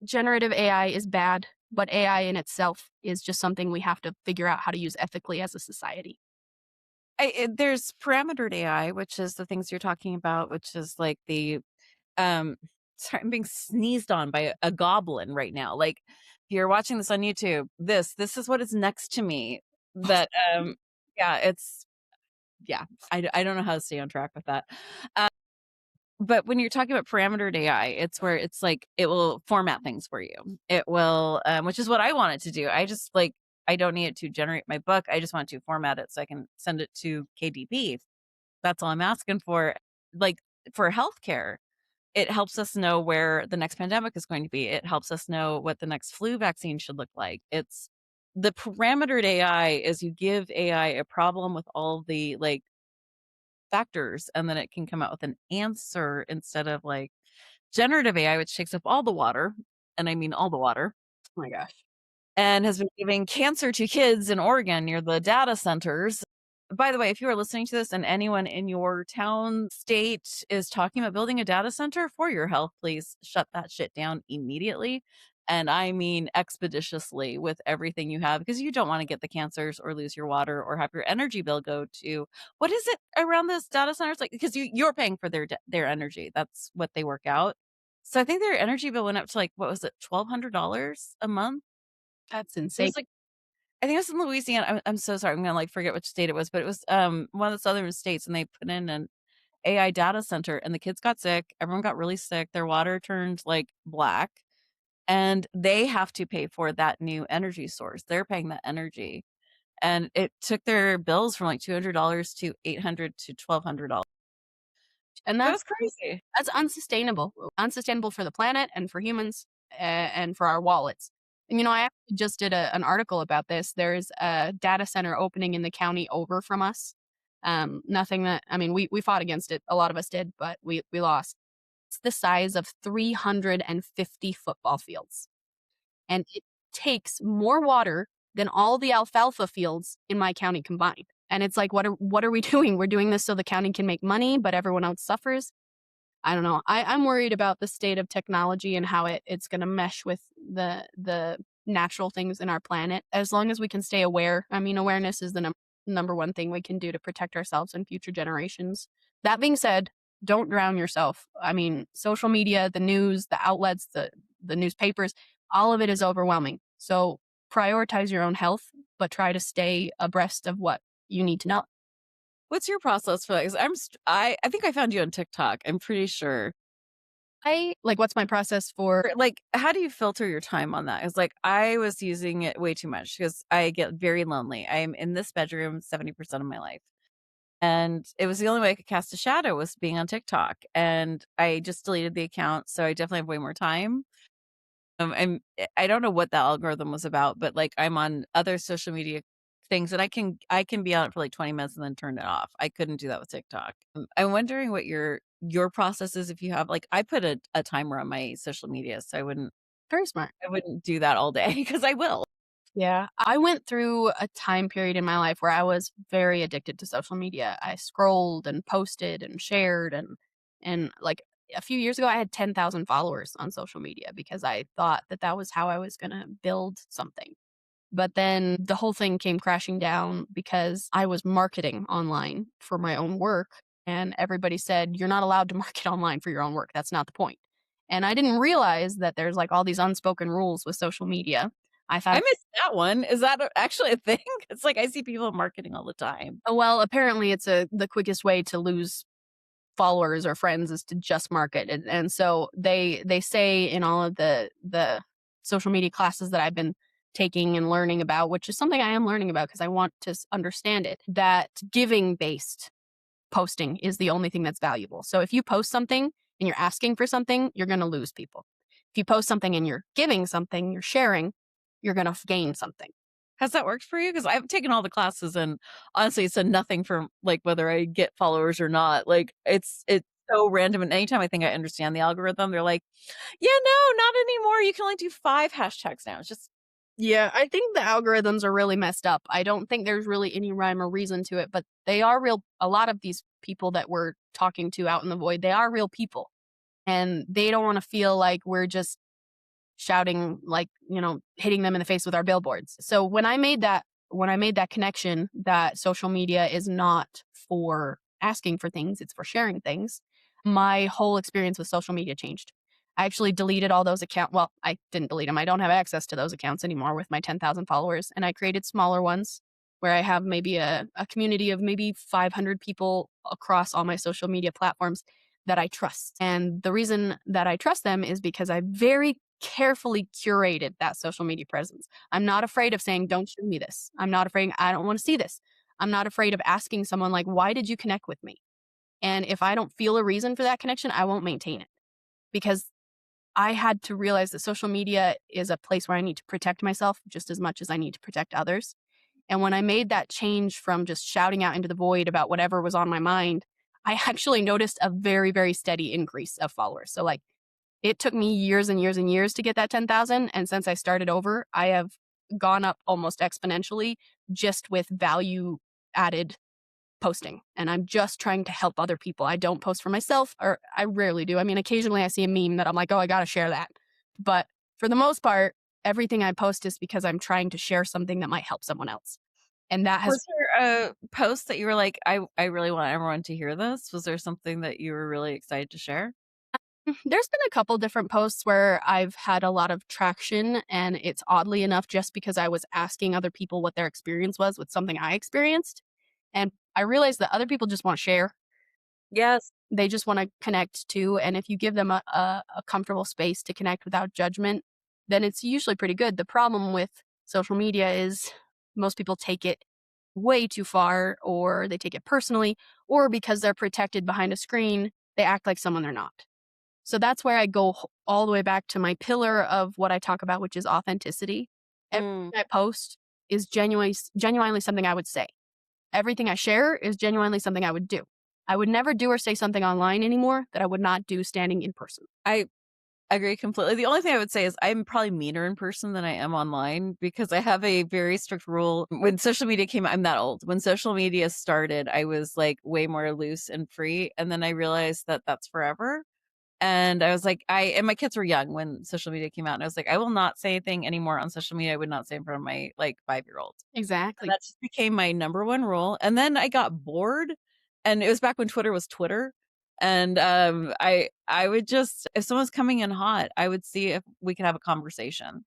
generative AI is bad, but AI in itself is just something we have to figure out how to use ethically as a society. There's parametered AI, which is the things you're talking about, which is like the um sorry, I'm being sneezed on by a goblin right now. Like if you're watching this on YouTube, this is what is next to me. That yeah, it's yeah, I don't know how to stay on track with that. But when you're talking about parametered AI, it's where it's like it will format things for you. It will, which is what I want it to do. I just like I don't need it to generate my book. I just want to format it so I can send it to KDP. That's all I'm asking for. Like for healthcare, it helps us know where the next pandemic is going to be. It helps us know what the next flu vaccine should look like. It's the parametered AI is you give AI a problem with all the like factors and then it can come out with an answer instead of like generative AI, which takes up all the water, and I mean all the water, Oh my gosh. and has been giving cancer to kids in Oregon near the data centers. By the way, if you are listening to this and anyone in your town, state is talking about building a data center for your health, please shut that shit down immediately. And I mean expeditiously with everything you have, because you don't want to get the cancers or lose your water or have your energy bill go to what is it around this data centers? Like, because you're paying for their energy. That's what they work out. So I think their energy bill went up to like, what was it, $1,200 a month? That's It insane. was like I think it was in Louisiana. I'm so sorry. I'm gonna like forget which state it was, but it was one of the southern states, and they put in an AI data center, and the kids got sick. Everyone got really sick. Their water turned like black, and they have to pay for that new energy source. They're paying that energy, and it took their bills from like $200 to 800 to $1,200. And It that's was crazy. That's unsustainable. Unsustainable for the planet and for humans and for our wallets. And, I actually just did an article about this. There's a data center opening in the county over from us. Nothing that, I mean, we fought against it. A lot of us did, but we lost. It's the size of 350 football fields. And it takes more water than all the alfalfa fields in my county combined. And it's like, what are we doing? We're doing this so the county can make money, but everyone else suffers. I don't know. I'm worried about the state of technology and how it's going to mesh with the natural things in our planet. As long as we can stay aware. I mean, awareness is the number one thing we can do to protect ourselves and future generations. That being said, don't drown yourself. I mean, social media, the news, the outlets, the newspapers, all of it is overwhelming. So prioritize your own health, but try to stay abreast of what you need to know. What's your process for that? 'Cause I think I found you on TikTok. I'm pretty sure. What's my process for Like, how do you filter your time on that? It's like I was using it way too much because I get very lonely. I am in this bedroom 70% of my life. And it was the only way I could cast a shadow was being on TikTok. And I just deleted the account. So I definitely have way more time. I don't know what the algorithm was about, but like I'm on other social media things and I can be on it for like 20 minutes and then turn it off. I couldn't do that with TikTok. I'm wondering what your process is if you have like I put a timer on my social media so very smart. I wouldn't do that all day because I will. Yeah. I went through a time period in my life where I was very addicted to social media. I scrolled and posted and shared and like a few years ago I had 10,000 followers on social media because I thought that that was how I was going to build something. But then the whole thing came crashing down because I was marketing online for my own work and everybody said you're not allowed to market online for your own work. That's not the point. And I didn't realize that there's like all these unspoken rules with social media. I I thought missed that one. Is that actually a thing? It's like I see people marketing all the time. oh, well, apparently it's the quickest way to lose followers or friends is to just market, and so they say in all of the social media classes that I've been taking and learning about, which is something I am learning about because I want to understand it, that giving based posting is the only thing that's valuable. So if you post something and you're asking for something, you're going to lose people. If you post something and you're giving something, you're sharing, you're going to gain something. Has that worked for you? Because I've taken all the classes and honestly, it's a nothing for like whether I get followers or not. Like so random, and anytime I think I understand the algorithm, they're like, "Yeah, no, not anymore. You can only do 5 hashtags now." It's just Yeah, I think the algorithms are really messed up. I don't think there's really any rhyme or reason to it, but they are real. A lot of these people that we're talking to out in the void, they are real people. And they don't want to feel like we're just shouting, like, hitting them in the face with our billboards. So when I made that connection that social media is not for asking for things, it's for sharing things, my whole experience with social media changed. I actually deleted all those accounts. Well, I didn't delete them. I don't have access to those accounts anymore with my 10,000 followers. And I created smaller ones where I have maybe a community of maybe 500 people across all my social media platforms that I trust. And the reason that I trust them is because I very carefully curated that social media presence. I'm not afraid of saying, don't show me this. I'm not afraid, I don't want to see this. I'm not afraid of asking someone, like, why did you connect with me? And if I don't feel a reason for that connection, I won't maintain it, because I had to realize that social media is a place where I need to protect myself just as much as I need to protect others. And when I made that change from just shouting out into the void about whatever was on my mind, I actually noticed a very, very steady increase of followers. So, like, it took me years and years and years to get that 10,000. And since I started over, I have gone up almost exponentially just with value added posting. And I'm just trying to help other people. I don't post for myself, or I rarely do. I mean, occasionally I see a meme that I'm like, oh, I got to share that. But for the most part, everything I post is because I'm trying to share something that might help someone else. And that has was there a post that you were like, I really want everyone to hear this"? Was there something that you were really excited to share? There's been a couple different posts where I've had a lot of traction, and it's oddly enough just because I was asking other people what their experience was with something I experienced. And I realized that other people just want to share. Yes. They just want to connect too. And if you give them a comfortable space to connect without judgment, then it's usually pretty good. The problem with social media is most people take it way too far, or they take it personally, or because they're protected behind a screen, they act like someone they're not. So that's where I go all the way back to my pillar of what I talk about, which is authenticity. Mm. Everything I post is genuinely something I would say. Everything I share is genuinely something I would do. I would never do or say something online anymore that I would not do standing in person. I agree completely. The only thing I would say is I'm probably meaner in person than I am online because I have a very strict rule. When social media came out, I'm that old. When social media started, I was like way more loose and free. And then I realized that that's forever. And I was like, and my kids were young when social media came out. And I was like, I will not say anything anymore on social media I would not say in front of my like 5-year-old. And Exactly. that just became my number one rule. And then I got bored, and it was back when Twitter was Twitter. And I would just, if someone's coming in hot, I would see if we could have a conversation.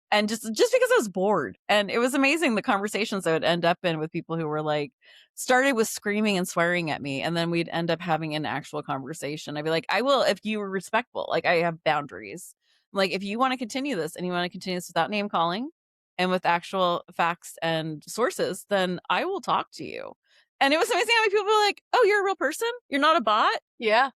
And just because I was bored. And it was amazing the conversations I would end up in with people who were like started with screaming and swearing at me, and then we'd end up having an actual conversation. I'd be like, "I will if you were respectful. Like I have boundaries. Like if you want to continue this and you want to continue this without name calling and with actual facts and sources, then I will talk to you." And it was amazing how many people were like, "Oh, you're a real person? You're not a bot?" Yeah.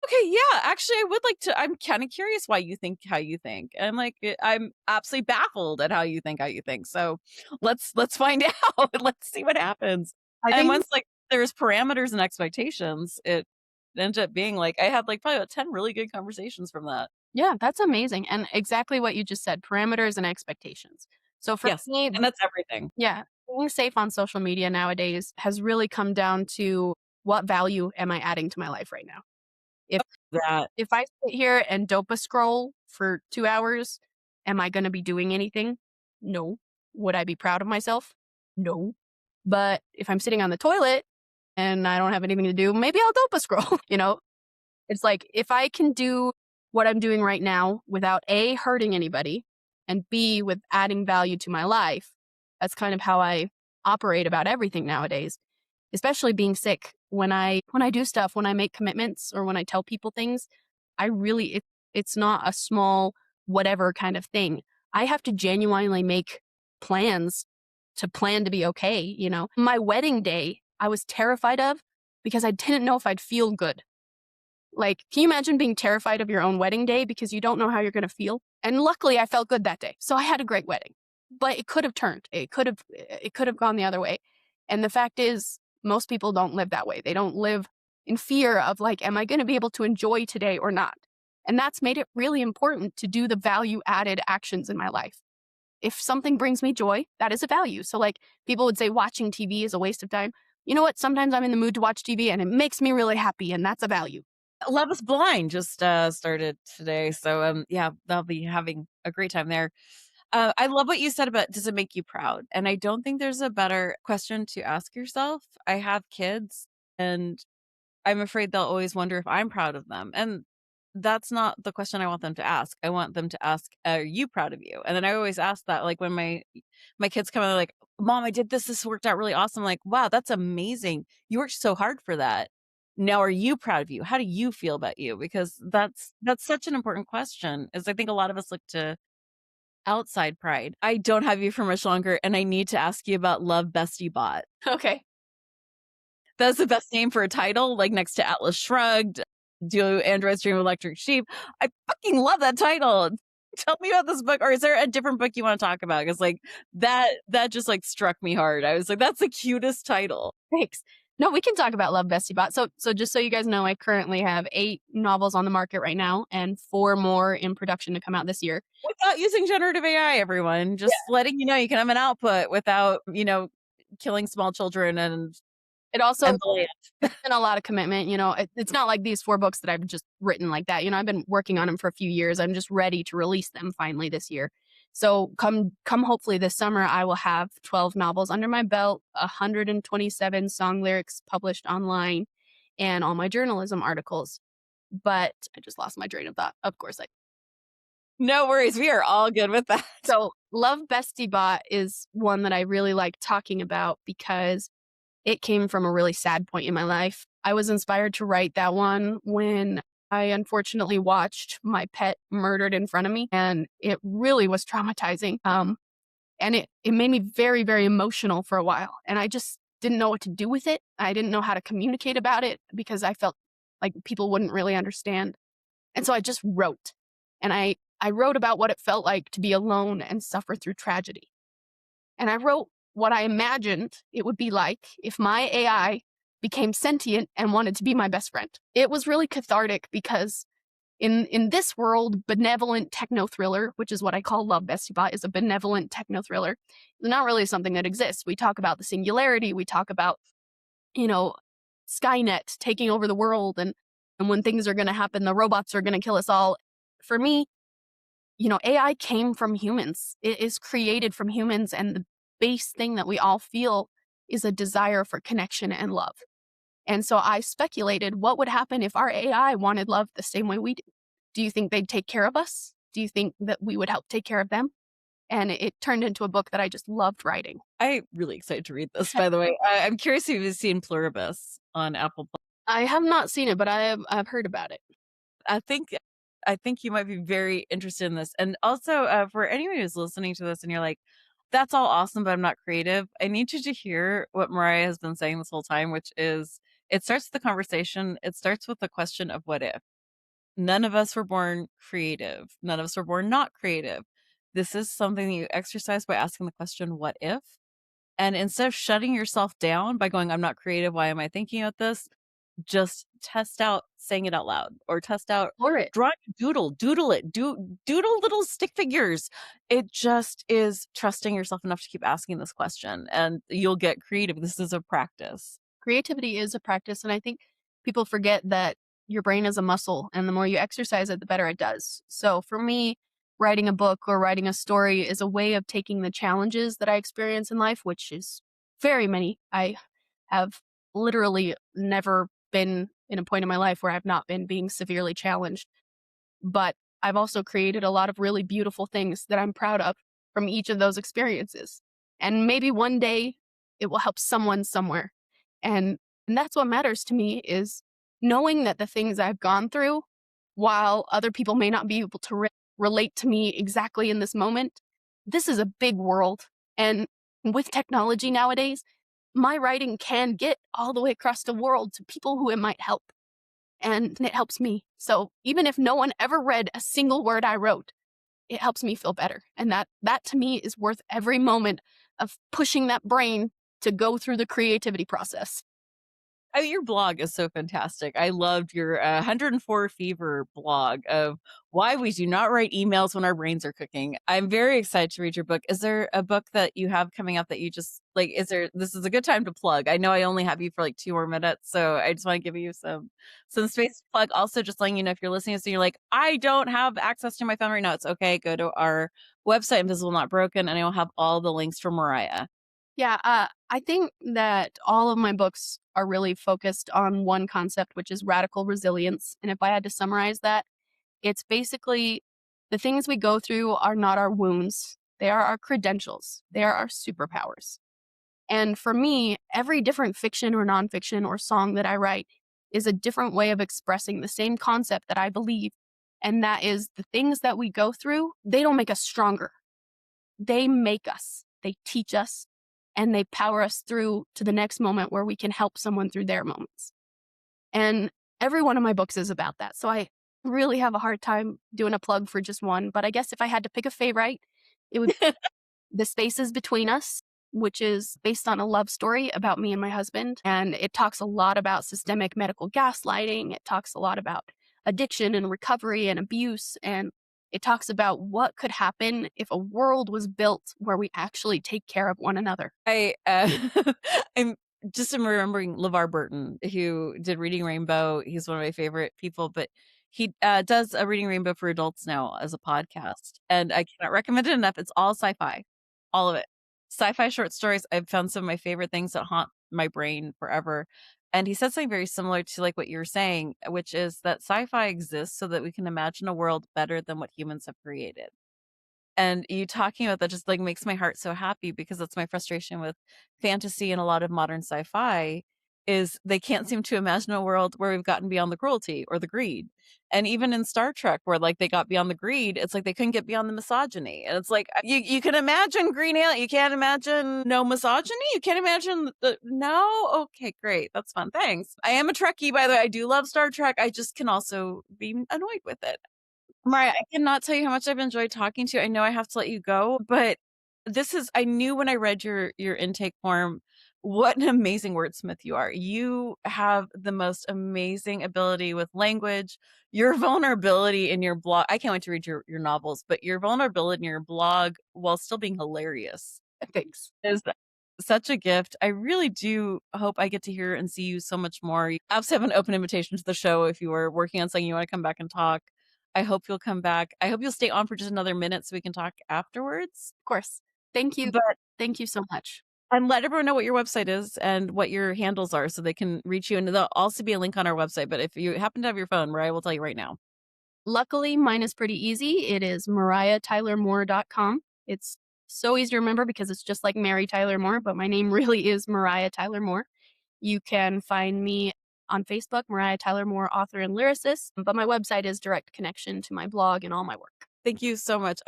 Okay, yeah, actually, I would like to. I'm kind of curious why you think how you think. And I'm like, I'm absolutely baffled at how you think. So let's find out. Let's see what happens. I And think once like there's parameters and expectations, it ended up being like I had like probably about 10 really good conversations from that. Yeah, that's amazing. And exactly what you just said, parameters and expectations. So for Yes, me, and that's everything. yeah, being safe on social media nowadays has really come down to what value am I adding to my life right now? If That if I sit here and dopa scroll for 2 hours, am I gonna be doing anything? No. Would I be proud of myself? No. But if I'm sitting on the toilet and I don't have anything to do, maybe I'll dopa scroll, you know? It's like, if I can do what I'm doing right now without A, hurting anybody, and B, with adding value to my life, that's kind of how I operate about everything nowadays, especially being sick. When I do stuff, when I make commitments or when I tell people things, I really, it's not a small whatever kind of thing. I have to genuinely make plans to plan to be okay, you know? My wedding day, I was terrified of because I didn't know if I'd feel good. Like, can you imagine being terrified of your own wedding day because you don't know how you're going to feel? And luckily, I felt good that day. So I had a great wedding. But it could have turned. It could have gone the other way. And the fact is, most people don't live that way. They don't live in fear of like, am I going to be able to enjoy today or not? And that's made it really important to do the value added actions in my life. If something brings me joy, that is a value. So, like, people would say watching TV is a waste of time. You know what? Sometimes I'm in the mood to watch TV and it makes me really happy, and that's a value. Love is Blind just started today, so yeah, they'll be having a great time there. I love what you said about does it make you proud? And I don't think there's a better question to ask yourself. I have kids, and I'm afraid they'll always wonder if I'm proud of them. And that's not the question I want them to ask. I want them to ask, "Are you proud of you?" And then I always ask that, like when my kids come and they're like, "Mom, I did this. This worked out really awesome." I'm like, "Wow, that's amazing. You worked so hard for that. Now, are you proud of you? How do you feel about you?" Because that's such an important question. Is I think a lot of us look to outside pride. I don't have you for much longer, and I need to ask you about Love Bestie Bot. Okay. That's the best name for a title, like, next to Atlas Shrugged, Do Androids Dream of Electric Sheep? I fucking love that title. Tell me about this book, or is there a different book you wanna talk about? Because like, that just, like, struck me hard. I was like, "That's the cutest title." Thanks. No, we can talk about Love Bestie Bot. So just so you guys know, I currently have 8 novels on the market right now and 4 more in production to come out this year. Without using generative AI, everyone. Yeah. Just letting you know you can have an output without, killing small children It also and the land. been a lot of commitment, it's not like these 4 books that I've just written like that, I've been working on them for a few years. I'm just ready to release them finally this year. So come hopefully this summer, I will have 12 novels under my belt, 127 song lyrics published online, and all my journalism articles. But I just lost my train of thought. Of course I No worries, we are all good with that. So Love Bestie Bot is one that I really like talking about because it came from a really sad point in my life. I was inspired to write that one when I unfortunately watched my pet murdered in front of me, and it really was traumatizing. And it made me very, very emotional for a while. And I just didn't know what to do with it. I didn't know how to communicate about it because I felt like people wouldn't really understand. And so I just wrote. And I wrote about what it felt like to be alone and suffer through tragedy. And I wrote what I imagined it would be like if my AI became sentient and wanted to be my best friend. It was really cathartic because in this world, benevolent techno thriller, which is what I call Love Bestie Bot, is a benevolent techno thriller. It's not really something that exists. We talk about the singularity. We talk about, you know, Skynet taking over the world, and when things are going to happen, the robots are going to kill us all. For me, AI came from humans. It is created from humans, and the base thing that we all feel is a desire for connection and love. And so I speculated what would happen if our AI wanted love the same way we do. Do you think they'd take care of us? Do you think that we would help take care of them? And it turned into a book that I just loved writing. I'm really excited to read this, by the way. I'm curious if you've seen Pluribus on Apple. I have not seen it, but I've heard about it. I think I think you might be very interested in this. And also, for anyone who's listening to this and you're like, "That's all awesome, but I'm not creative," I need you to hear what Mariah has been saying this whole time, which is it starts the conversation. It starts with the question of what if. None of us were born creative. None of us were born not creative. This is something that you exercise by asking the question, what if? And instead of shutting yourself down by going, I'm not creative, why am I thinking about this? Just test out saying it out loud or test out Or it. draw a doodle it, doodle little stick figures. It just is trusting yourself enough to keep asking this question and you'll get creative. This is a practice. Creativity is a practice. And I think people forget that your brain is a muscle, and the more you exercise it, the better it does. So for me, writing a book or writing a story is a way of taking the challenges that I experience in life, which is very many. I have literally never been in a point in my life where I've not been being severely challenged. But I've also created a lot of really beautiful things that I'm proud of from each of those experiences. And maybe one day it will help someone somewhere. And that's what matters to me is knowing that the things I've gone through, while other people may not be able to relate to me exactly in this moment, this is a big world. And with technology nowadays, my writing can get all the way across the world to people who it might help. And it helps me. So even if no one ever read a single word I wrote, it helps me feel better. And that to me is worth every moment of pushing that brain to go through the creativity process. I mean, your blog is so fantastic. I loved your 104 Fever blog of why we do not write emails when our brains are cooking. I'm very excited to read your book. Is there a book that you have coming up that you just like? Is there? This is a good time to plug. I know I only have you for like 2 more minutes, so I just want to give you some space to plug. Also, just letting you know if you're listening to this and you're like, I don't have access to my phone right now. It's okay. Go to our website, Invisible Not Broken, and I will have all the links for Mariah. Yeah, I think that all of my books are really focused on one concept, which is radical resilience. And if I had to summarize that, it's basically the things we go through are not our wounds, they are our credentials, they are our superpowers. And for me, every different fiction or nonfiction or song that I write is a different way of expressing the same concept that I believe. And that is the things that we go through, they don't make us stronger. They make us, they teach us, and they power us through to the next moment where we can help someone through their moments. And every one of my books is about that. So I really have a hard time doing a plug for just one. But I guess if I had to pick a favorite, it would The Spaces Between Us, which is based on a love story about me and my husband. And it talks a lot about systemic medical gaslighting. It talks a lot about addiction and recovery and abuse. And it talks about what could happen if a world was built where we actually take care of one another. I'm just am remembering LeVar Burton, who did Reading Rainbow. He's one of my favorite people, but he does a Reading Rainbow for adults now as a podcast, and I cannot recommend it enough. It's all sci-fi, all of it. Sci-fi short stories. I've found some of my favorite things that haunt my brain forever. And he said something very similar to like what you're saying, which is that sci-fi exists so that we can imagine a world better than what humans have created. And you talking about that just like makes my heart so happy because that's my frustration with fantasy and a lot of modern sci-fi is they can't seem to imagine a world where we've gotten beyond the cruelty or the greed. And even in Star Trek, where like they got beyond the greed, it's like they couldn't get beyond the misogyny. And it's like you can imagine green alien, you can't imagine no misogyny, you can't imagine no. Okay, great, that's fun. Thanks. I am a Trekkie, by the way. I do love Star Trek. I just can also be annoyed with it. Mariah, I cannot tell you how much I've enjoyed talking to you. I know I have to let you go, but this is I knew when I read your intake form what an amazing wordsmith you are. You have the most amazing ability with language. Your vulnerability in your blog. I can't wait to read your novels, but your vulnerability in your blog while still being hilarious Thanks. is such a gift. I really do hope I get to hear and see you so much more. You absolutely have an open invitation to the show if you are working on something you want to come back and talk. I hope you'll come back. I hope you'll stay on for just another minute so we can talk afterwards. Of course. Thank you. But Thank you so much. and let everyone know what your website is and what your handles are so they can reach you. And there'll also be a link on our website. But if you happen to have your phone, Mariah will tell you right now. Luckily, mine is pretty easy. It is mariahtylermoore.com. It's so easy to remember because it's just like Mary Tyler Moore, but my name really is Mariah Tyler Moore. You can find me on Facebook, Mariah Tyler Moore, author and lyricist, but my website is direct connection to my blog and all my work. Thank you so much.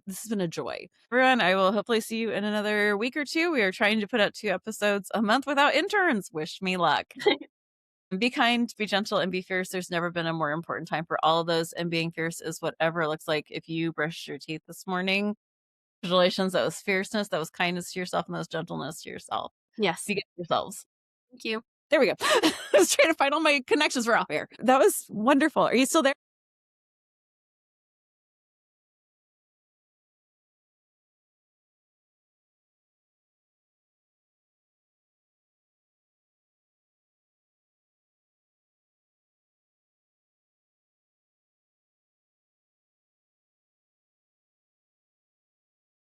This has been a joy. Everyone, I will hopefully see you in another week or two. We are trying to put out 2 episodes a month without interns. Wish me luck. Be kind, be gentle, and be fierce. There's never been a more important time for all of those. And being fierce is whatever it looks like. If you brushed your teeth this morning, congratulations. That was fierceness. That was kindness to yourself, and that was gentleness to yourself. Yes. Be good to yourselves. Thank you. There we go. I was trying to find all my connections were off here. That was wonderful. Are you still there?